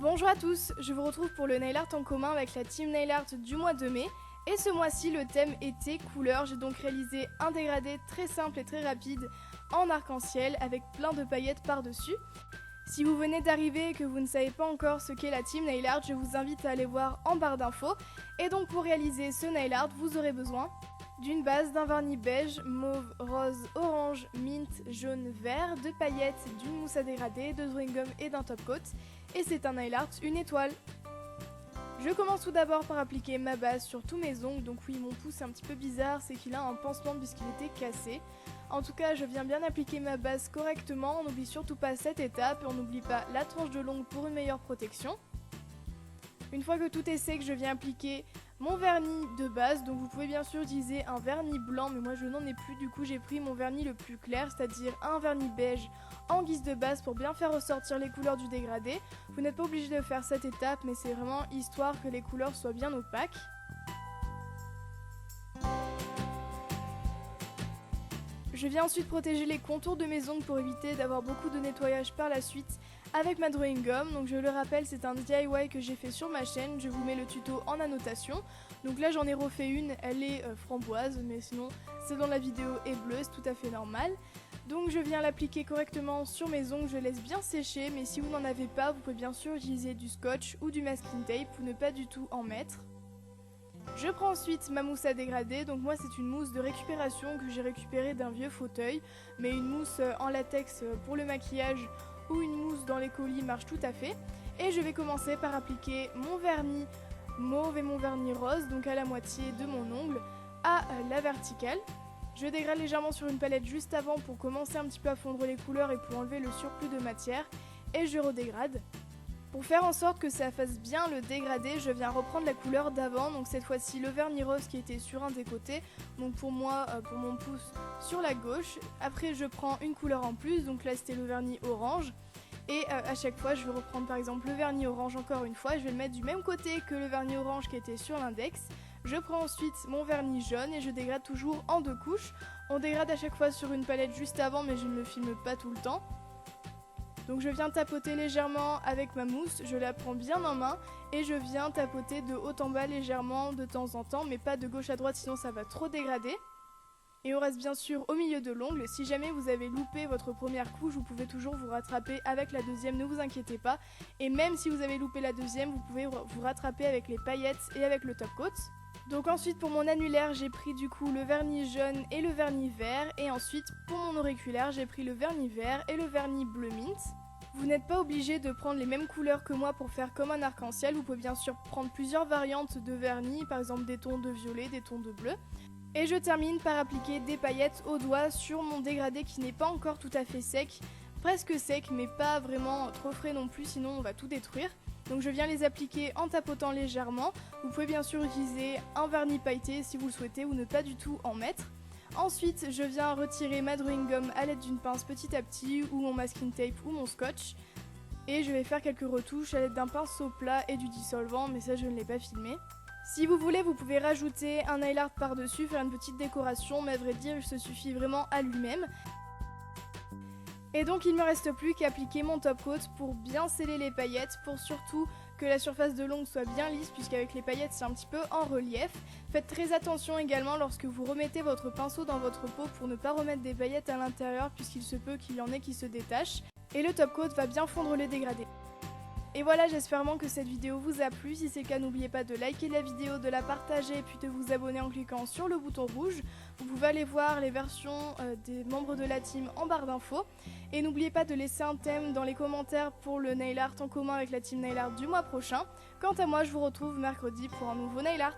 Bonjour à tous, je vous retrouve pour le nail art en commun avec la team nail art du mois de mai. Et ce mois-ci, le thème était couleurs. J'ai donc réalisé un dégradé très simple et très rapide en arc-en-ciel avec plein de paillettes par-dessus. Si vous venez d'arriver et que vous ne savez pas encore ce qu'est la team nail art, je vous invite à aller voir en barre d'infos. Et donc pour réaliser ce nail art, vous aurez besoin d'une base, d'un vernis beige, mauve, rose, orange, mint, jaune, vert, de paillettes, d'une mousse à dégrader, de drawing gum et d'un top coat. Et c'est un nail art une étoile. Je commence tout d'abord par appliquer ma base sur tous mes ongles. Donc oui, mon pouce est un petit peu bizarre, c'est qu'il a un pansement puisqu'il était cassé. En tout cas, je viens bien appliquer ma base correctement. On n'oublie surtout pas cette étape et on n'oublie pas la tranche de l'ongle pour une meilleure protection. Une fois que tout est sec, je viens appliquer mon vernis de base. Donc vous pouvez bien sûr utiliser un vernis blanc, mais moi je n'en ai plus. Du coup, j'ai pris mon vernis le plus clair, c'est-à-dire un vernis beige en guise de base pour bien faire ressortir les couleurs du dégradé. Vous n'êtes pas obligé de faire cette étape, mais c'est vraiment histoire que les couleurs soient bien opaques. Je viens ensuite protéger les contours de mes ongles pour éviter d'avoir beaucoup de nettoyage par la suite avec ma drawing gum. Donc je le rappelle, c'est un DIY que j'ai fait sur ma chaîne, je vous mets le tuto en annotation. Donc là j'en ai refait une, elle est framboise, mais sinon celle dans la vidéo est bleue, c'est tout à fait normal. Donc je viens l'appliquer correctement sur mes ongles, je laisse bien sécher, mais si vous n'en avez pas, vous pouvez bien sûr utiliser du scotch ou du masking tape ou ne pas du tout en mettre. Je prends ensuite ma mousse à dégrader, donc moi c'est une mousse de récupération que j'ai récupérée d'un vieux fauteuil, mais une mousse en latex pour le maquillage ou une mousse dans les colis marche tout à fait. Et je vais commencer par appliquer mon vernis mauve et mon vernis rose, donc à la moitié de mon ongle, à la verticale. Je dégrade légèrement sur une palette juste avant pour commencer un petit peu à fondre les couleurs et pour enlever le surplus de matière, et je redégrade. Pour faire en sorte que ça fasse bien le dégradé, je viens reprendre la couleur d'avant, donc cette fois-ci le vernis rose qui était sur un des côtés, donc pour moi, pour mon pouce, sur la gauche. Après je prends une couleur en plus, donc là c'était le vernis orange, et à chaque fois je vais reprendre par exemple le vernis orange encore une fois, je vais le mettre du même côté que le vernis orange qui était sur l'index. Je prends ensuite mon vernis jaune et je dégrade toujours en deux couches. On dégrade à chaque fois sur une palette juste avant, mais je ne le filme pas tout le temps. Donc je viens tapoter légèrement avec ma mousse, je la prends bien en main et je viens tapoter de haut en bas légèrement de temps en temps, mais pas de gauche à droite sinon ça va trop dégrader. Et on reste bien sûr au milieu de l'ongle. Si jamais vous avez loupé votre première couche, vous pouvez toujours vous rattraper avec la deuxième, ne vous inquiétez pas. Et même si vous avez loupé la deuxième, vous pouvez vous rattraper avec les paillettes et avec le top coat. Donc ensuite pour mon annulaire, j'ai pris du coup le vernis jaune et le vernis vert. Et ensuite pour mon auriculaire, j'ai pris le vernis vert et le vernis bleu mint. Vous n'êtes pas obligé de prendre les mêmes couleurs que moi pour faire comme un arc-en-ciel. Vous pouvez bien sûr prendre plusieurs variantes de vernis, par exemple des tons de violet, des tons de bleu. Et je termine par appliquer des paillettes au doigt sur mon dégradé qui n'est pas encore tout à fait sec. Presque sec mais pas vraiment trop frais non plus, sinon on va tout détruire. Donc je viens les appliquer en tapotant légèrement. Vous pouvez bien sûr utiliser un vernis pailleté si vous le souhaitez ou ne pas du tout en mettre. Ensuite, je viens retirer ma drawing gum à l'aide d'une pince petit à petit ou mon masking tape ou mon scotch. Et je vais faire quelques retouches à l'aide d'un pinceau plat et du dissolvant, mais ça je ne l'ai pas filmé. Si vous voulez, vous pouvez rajouter un nail art par-dessus, faire une petite décoration, mais à vrai dire, il se suffit vraiment à lui-même. Et donc il ne me reste plus qu'à appliquer mon top coat pour bien sceller les paillettes, pour surtout que la surface de l'ongle soit bien lisse, puisqu'avec les paillettes c'est un petit peu en relief. Faites très attention également lorsque vous remettez votre pinceau dans votre pot pour ne pas remettre des paillettes à l'intérieur, puisqu'il se peut qu'il y en ait qui se détachent. Et le top coat va bien fondre les dégradés. Et voilà, j'espère vraiment que cette vidéo vous a plu. Si c'est le cas, n'oubliez pas de liker la vidéo, de la partager et puis de vous abonner en cliquant sur le bouton rouge. Vous pouvez aller voir les versions des membres de la team en barre d'infos. Et n'oubliez pas de laisser un thème dans les commentaires pour le nail art en commun avec la team nail art du mois prochain. Quant à moi, je vous retrouve mercredi pour un nouveau nail art.